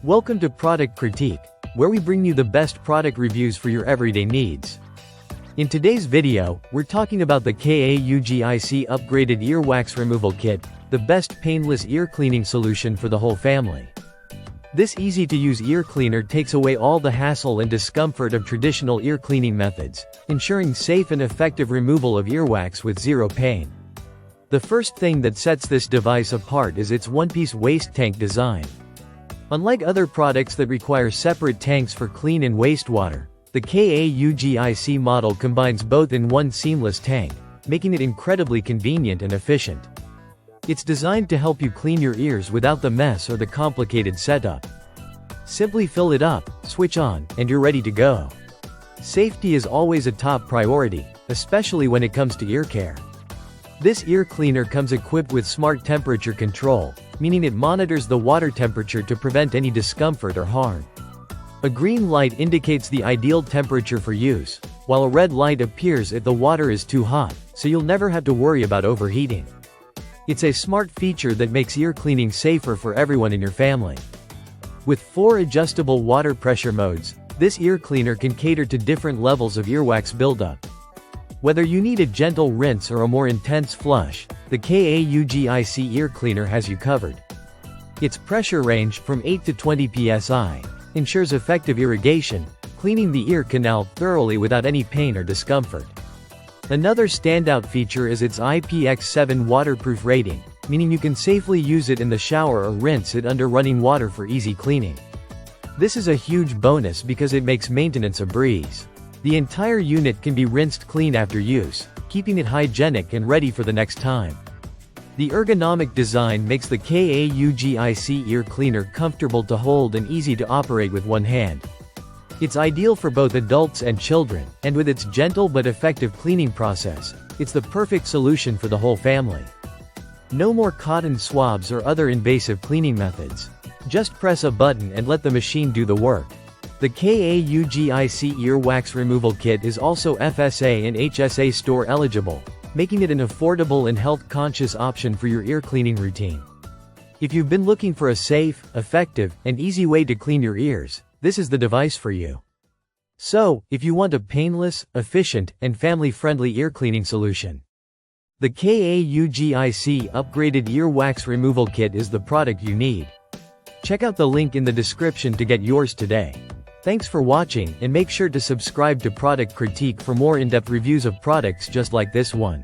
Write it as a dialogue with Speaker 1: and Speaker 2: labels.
Speaker 1: Welcome to Product Critique, where we bring you the best product reviews for your everyday needs. In today's video, we're talking about the KAUGIC Upgraded Earwax Removal Kit, the best painless ear cleaning solution for the whole family. This easy-to-use ear cleaner takes away all the hassle and discomfort of traditional ear cleaning methods, ensuring safe and effective removal of earwax with zero pain. The first thing that sets this device apart is its one-piece waste tank design. Unlike other products that require separate tanks for clean and wastewater, the KAUGIC model combines both in one seamless tank, making it incredibly convenient and efficient. It's designed to help you clean your ears without the mess or the complicated setup. Simply fill it up, switch on, and you're ready to go. Safety is always a top priority, especially when it comes to ear care. This ear cleaner comes equipped with smart temperature control, meaning it monitors the water temperature to prevent any discomfort or harm. A green light indicates the ideal temperature for use, while a red light appears if the water is too hot, so you'll never have to worry about overheating. It's a smart feature that makes ear cleaning safer for everyone in your family. With 4 adjustable water pressure modes, this ear cleaner can cater to different levels of earwax buildup. Whether you need a gentle rinse or a more intense flush, the KAUGIC ear cleaner has you covered. Its pressure range, from 8 to 20 psi, ensures effective irrigation, cleaning the ear canal thoroughly without any pain or discomfort. Another standout feature is its IPX7 waterproof rating, meaning you can safely use it in the shower or rinse it under running water for easy cleaning. This is a huge bonus because it makes maintenance a breeze. The entire unit can be rinsed clean after use, keeping it hygienic and ready for the next time. The ergonomic design makes the KAUGIC ear cleaner comfortable to hold and easy to operate with one hand. It's ideal for both adults and children, and with its gentle but effective cleaning process, it's the perfect solution for the whole family. No more cotton swabs or other invasive cleaning methods. Just press a button and let the machine do the work. The KAUGIC Earwax Removal Kit is also FSA and HSA store eligible, making it an affordable and health-conscious option for your ear cleaning routine. If you've been looking for a safe, effective, and easy way to clean your ears, this is the device for you. So, if you want a painless, efficient, and family-friendly ear cleaning solution, the KAUGIC Upgraded Earwax Removal Kit is the product you need. Check out the link in the description to get yours today. Thanks for watching, and make sure to subscribe to Product Critique for more in-depth reviews of products just like this one.